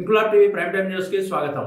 Inquilab TV prime time news కి స్వాగతం.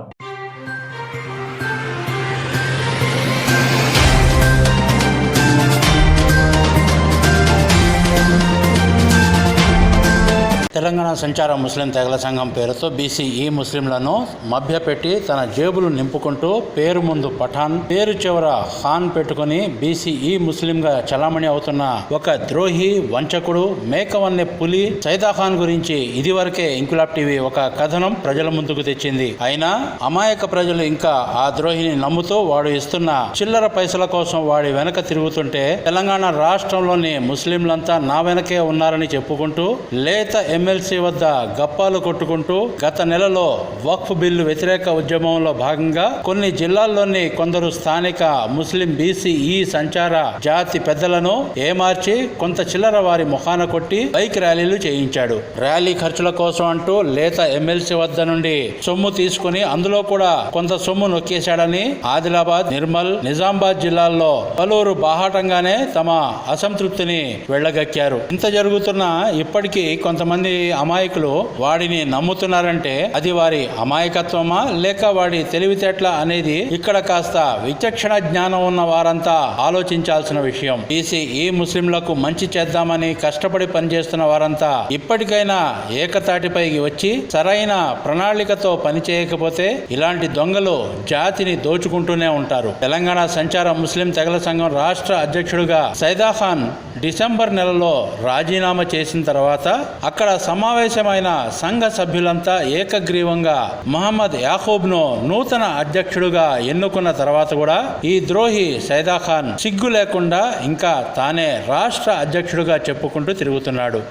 తెలంగాణ సంచార ముస్లిం తెగల సంఘం పేరుతో బీసీఈ ముస్లింలను మభ్యపెట్టి తన జేబులు నింపుకుంటూ పేరు ముందు పఠాన్, పేరు చివర ఖాన్ పెట్టుకుని బీసీఈ ముస్లింగా చలామణి అవుతున్న ఒక ద్రోహి, వంచకుడు, మేకవన్నె పులి సైదాఖాన్ గురించి ఇదివరకే ఇంక్లాబ్ టీవీ ఒక కథనం ప్రజల ముందుకు తెచ్చింది. అయినా అమాయక ప్రజలు ఇంకా ఆ ద్రోహిని నమ్ముతూ వాడు ఇస్తున్న చిల్లర పైసల కోసం వాడి వెనక తిరుగుతుంటే తెలంగాణ రాష్ట్రంలోని ముస్లింలంతా నా వెనకే ఉన్నారని చెప్పుకుంటూ లేత ఎమ్మెల్సీ వద్ద గప్పాలు కొట్టుకుంటూ గత నెలలో వక్ఫ్ బిల్లు వ్యతిరేక ఉద్యమంలో భాగంగా కొన్ని జిల్లాల్లోని కొందరు స్థానిక ముస్లిం బీసీఈ సంచార జాతి పెద్దలను ఏమార్చి కొంత చిల్లర వారి ముఖాన కొట్టి బైక్ ర్యాలీలు చేయించాడు. ర్యాలీ ఖర్చుల కోసం అంటూ లేత ఎమ్మెల్సీ వద్ద నుండి సొమ్ము తీసుకుని అందులో కూడా కొంత సొమ్ము నొక్కేశాడని ఆదిలాబాద్, నిర్మల్, నిజామాబాద్ జిల్లాల్లో పలువురు బాహాటంగానే తమ అసంతృప్తిని వెళ్లగక్కారు. ఇంత జరుగుతున్నా ఇప్పటికీ కొంతమంది అమాయకులు వాడిని నమ్ముతున్నారంటే అది వారి అమాయకత్వమా లేక వాడి తెలివితేటల అనేది ఇక్కడ కాస్త విచక్షణ జ్ఞానం ఉన్న వారంతా ఆలోచించాల్సిన విషయం. బీసీఈ ముస్లింలకు మంచి చేద్దామని కష్టపడి పనిచేస్తున్న వారంతా ఇప్పటికైనా ఏకతాటిపైకి వచ్చి సరైన ప్రణాళికతో పనిచేయకపోతే ఇలాంటి దొంగలు జాతిని దోచుకుంటూనే ఉంటారు. తెలంగాణ సంచార ముస్లిం తెగల సంఘం రాష్ట్ర అధ్యక్షుడిగా సైదాఖాన్ డిసెంబర్ నెలలో రాజీనామా చేసిన తర్వాత అక్కడ సమావేశమైన సంఘ సభ్యులంతా ఏకగ్రీవంగా మహమ్మద్ యాకూబ్ను నూతన అధ్యక్షుడిగా ఎన్నుకున్న తర్వాత కూడా ఈ ద్రోహి సైదాఖాన్ సిగ్గు లేకుండా ఇంకా తానే రాష్ట్ర అధ్యక్షుడిగా చెప్పుకుంటూ తిరుగుతున్నాడు.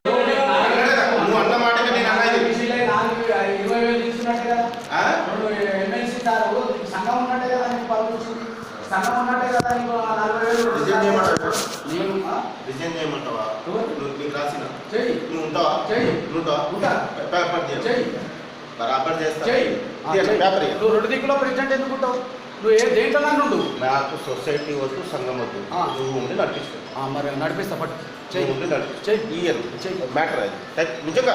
రెండు దిక్కులో ప్రెసిడెంట్ ఎందుకుంటావు? నువ్వు ఏ దేంట్లో నుండు? నాకు సొసైటీ వద్దు, సంఘం వద్దు, నువ్వు ఉండి నడిపిస్తావు. మరి నడిపిస్తా పట్టు ఉండి నడిపి मैटर है मुझे का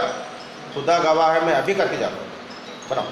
खुदा गवाह है मैं अभी करके जाता हूँ बताओ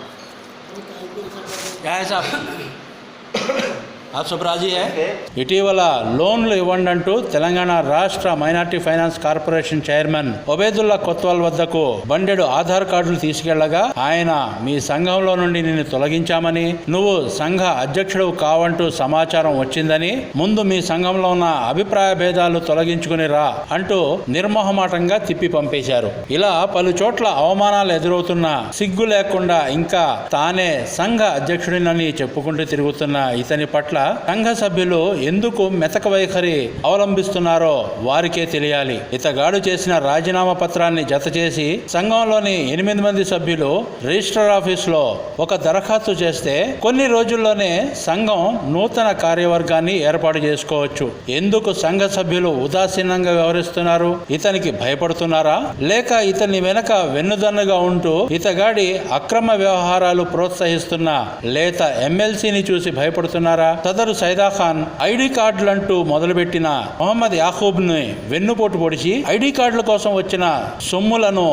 ఇటీవల లోన్లు ఇవ్వండి అంటూ తెలంగాణ రాష్ట్ర minority finance corporation chairman Obaidullah Kotwal వద్దకు బండెడు ఆధార్ కార్డులు తీసుకెళ్లగా ఆయన మీ సంఘంలో నుండి నిన్ను తొలగించామని, నువ్వు సంఘ అధ్యక్షుడు కావంటూ సమాచారం వచ్చిందని, ముందు మీ సంఘంలో ఉన్న అభిప్రాయ భేదాలు తొలగించుకుని రా అంటూ నిర్మోహమాటంగా తిప్పి పంపేశారు. ఇలా పలు చోట్ల అవమానాలు ఎదురవుతున్నా సిగ్గు లేకుండా ఇంకా తానే సంఘ అధ్యక్షుడినని చెప్పుకుంటూ తిరుగుతున్న ఇతని పట్ల సంఘ సభ్యులు ఎందుకు మెతక వైఖరి అవలంబిస్తున్నారో వారికే తెలియాలి. ఇతగాడు చేసిన రాజీనామా పత్రాన్ని జత చేసి సంఘంలోని 8 మంది సభ్యులు రిజిస్టర్ ఆఫీసులో ఒక దరఖాస్తు చేస్తే కొన్ని రోజుల్లోనే సంఘం నూతన కార్యవర్గాన్ని ఏర్పాటు చేసుకోవచ్చు. ఎందుకు సంఘ సభ్యులు ఉదాసీనంగా వ్యవహరిస్తున్నారు? ఇతనికి భయపడుతున్నారా లేక ఇతని వెనక వెన్నుదన్నుగా ఉంటూ ఇతగాడి అక్రమ వ్యవహారాలు ప్రోత్సహిస్తున్న లేత ఎమ్మెల్సీని చూసి భయపడుతున్నారా? సదరు సైదాఖాన్ ఐడి కార్డులంటూ మొదలుపెట్టిన మహమ్మద్ యాకూబ్ ని వెన్నుపోటు పొడిచి ఐడి కార్డుల కోసం వచ్చిన సొమ్ములను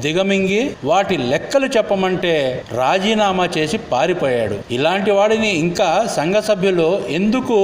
దిగమింగి వాటి లెక్కలు చెప్పమంటే రాజీనామా చేసి పారిపోయాడు. ఇలాంటి వాడిని ఇంకా సంఘ సభ్యులు ఎందుకు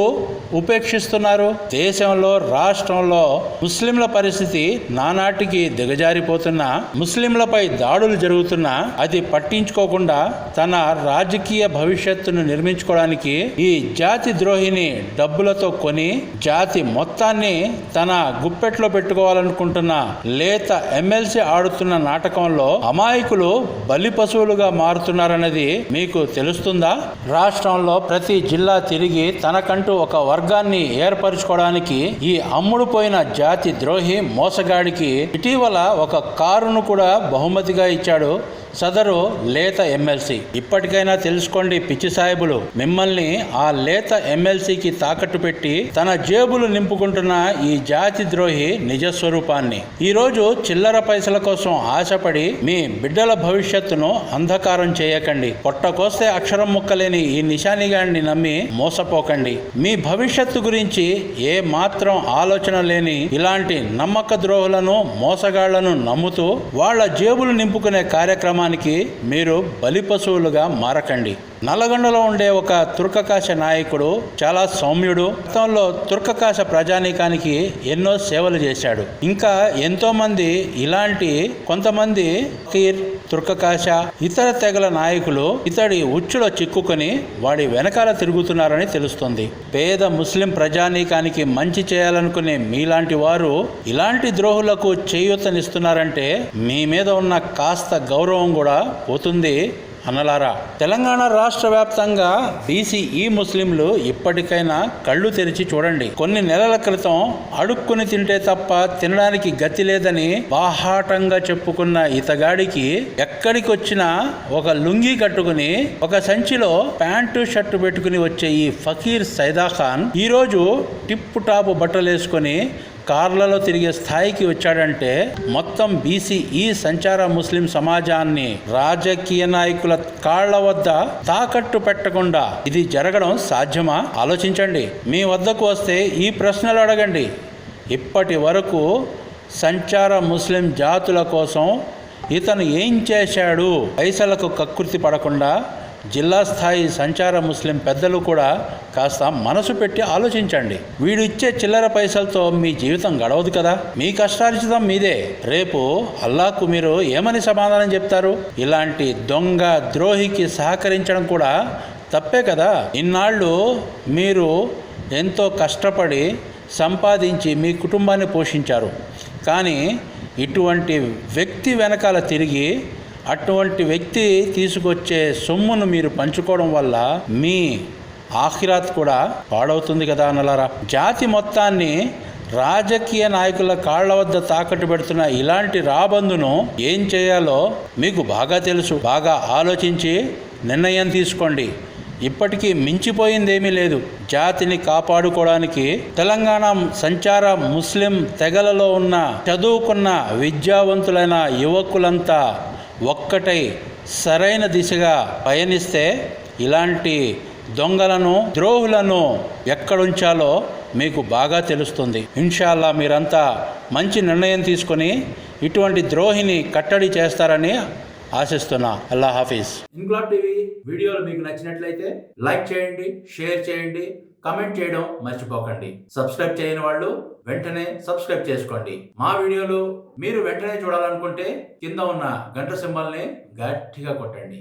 ఉపేక్షిస్తున్నారు? దేశంలో, రాష్ట్రంలో ముస్లింల పరిస్థితి నానాటికి దిగజారిపోతున్న, ముస్లింలపై దాడులు జరుగుతున్నా అది పట్టించుకోకుండా తన రాజకీయ భవిష్యత్తును నిర్మించుకోవడానికి ఈ జాతి ద్రోహిని డబ్బులతో కొని జాతి మొత్తాన్ని తన గుప్పెట్లో పెట్టుకోవాలనుకుంటున్న లేత ఎమ్మెల్సీ ఆడుతున్న నాటకంలో అమాయకులు బలి పశువులుగా మారుతున్నారన్నది మీకు తెలుస్తుందా? రాష్ట్రంలో ప్రతి జిల్లా తిరిగి తనకంటూ ఒక వర్గాన్ని ఏర్పరచుకోవడానికి ఈ అమ్ముడుపోయిన జాతి ద్రోహి మోసగాడికి ఇటీవల ఒక కారును కూడా బహుమతిగా ఇచ్చాడు సదరు లేత ఎమ్మెల్సీ. ఇప్పటికైనా తెలుసుకోండి పిచ్చి సాహిబులు, మిమ్మల్ని ఆ లేత ఎమ్మెల్సీకి తాకట్టు పెట్టి తన జేబులు నింపుకుంటున్న ఈ జాతి ద్రోహి నిజస్వరూపాన్ని. ఈ రోజు చిల్లర పైసల కోసం ఆశపడి మీ బిడ్డల భవిష్యత్తును అంధకారం చేయకండి. పొట్టకోస్తే అక్షరం ముక్కలేని ఈ నిశానిగాడిని నమ్మి మోసపోకండి. మీ భవిష్యత్తు గురించి ఏ మాత్రం ఆలోచన లేని ఇలాంటి నమ్మక ద్రోహులను, మోసగాళ్లను నమ్ముతూ వాళ్ళ జేబులు నింపుకునే కార్యక్రమానికి మీరు బలిపశువులుగా మారకండి. నల్లగొండలో ఉండే ఒక తుర్కకాశ నాయకుడు చాలా సౌమ్యుడు. గతంలో తుర్కకాశ ప్రజానీకానికి ఎన్నో సేవలు చేశాడు. ఇంకా ఎంతో మంది ఇలాంటి కొంతమంది కీర్, తుర్కకాశ, ఇతర తెగల నాయకులు ఇతడి ఉచ్చులో చిక్కుకొని వాడి వెనకాల తిరుగుతున్నారని తెలుస్తుంది. పేద ముస్లిం ప్రజానీకానికి మంచి చేయాలనుకునే మీలాంటి వారు ఇలాంటి ద్రోహులకు చేయూతనిస్తున్నారంటే మీ మీద ఉన్న కాస్త గౌరవం కూడా పోతుంది అనలారా. తెలంగాణ రాష్ట్ర వ్యాప్తంగా బీసీ ముస్లింలు ఇప్పటికైనా కళ్ళు తెరిచి చూడండి. కొన్ని నెలల క్రితం అడుక్కుని తింటే తప్ప తినడానికి గతి లేదని బాహాటంగా చెప్పుకున్న ఇతగాడికి ఎక్కడికి వచ్చినా ఒక లుంగీ కట్టుకుని ఒక సంచిలో ప్యాంటు షర్టు పెట్టుకుని వచ్చే ఈ ఫకీర్ సైదాఖాన్ ఈరోజు టిప్పు టాపు బట్టలు వేసుకొని కార్లలో తిరిగే స్థాయికి వచ్చాడంటే మొత్తం బీసీ సంచార ముస్లిం సమాజాన్ని రాజకీయ నాయకుల కాళ్ల వద్ద తాకట్టు పెట్టకుండా ఇది జరగడం సాధ్యమా? ఆలోచించండి. మీ వద్దకు వస్తే ఈ ప్రశ్నలు అడగండి. ఇప్పటి వరకు సంచార ముస్లిం జాతుల కోసం ఇతను ఏం చేశాడు? పైసలకు కక్కుర్తి పడకుండా జిల్లా స్థాయి సంచార ముస్లిం పెద్దలు కూడా కాస్త మనసు పెట్టి ఆలోచించండి. వీడు ఇచ్చే చిల్లర పైసలతో మీ జీవితం గడవదు కదా. మీ కష్టార్జితం మీదే. రేపు అల్లాహ్కు మీరు ఏమని సమాధానం చెప్తారు? ఇలాంటి దొంగ ద్రోహికి సహకరించడం కూడా తప్పే కదా. ఇన్నాళ్ళు మీరు ఎంతో కష్టపడి సంపాదించి మీ కుటుంబాన్ని పోషించారు. కానీ ఇటువంటి వ్యక్తి వెనకాల తిరిగి అటువంటి వ్యక్తి తీసుకొచ్చే సొమ్మును మీరు పంచుకోవడం వల్ల మీ ఆఖిరాత్ కూడా పాడవుతుంది కదా అన్నలారా. జాతి మొత్తాన్ని రాజకీయ నాయకుల కాళ్ల వద్ద తాకట్టు పెడుతున్న ఇలాంటి రాబందును ఏం చేయాలో మీకు బాగా తెలుసు. బాగా ఆలోచించి నిర్ణయం తీసుకోండి. ఇప్పటికీ మించిపోయిందేమీ లేదు. జాతిని కాపాడుకోవడానికి తెలంగాణ సంచార ముస్లిం తెగలలో ఉన్న చదువుకున్న విద్యావంతులైన యువకులంతా ఒక్కటై సరైన దిశగా పయనిస్తే ఇలాంటి దొంగలను, ద్రోహులను ఎక్కడుంచాలో మీకు బాగా తెలుస్తుంది. ఇన్షాల్లా మీరంతా మంచి నిర్ణయం తీసుకొని ఇటువంటి ద్రోహిని కట్టడి చేస్తారని ఆశిస్తున్నా. అల్లా హాఫీజ్. ఇంక్లాబ్ టీవీ వీడియోలు మీకు నచ్చినట్లయితే లైక్ చేయండి, షేర్ చేయండి, కమెంట్ చేయడం మర్చిపోకండి. సబ్స్క్రైబ్ చేయని వాళ్ళు వెంటనే సబ్స్క్రైబ్ చేసుకోండి. మా వీడియోలు మీరు వెంటనే చూడాలనుకుంటే కింద ఉన్న గంట సింబల్ని గట్టిగా కొట్టండి.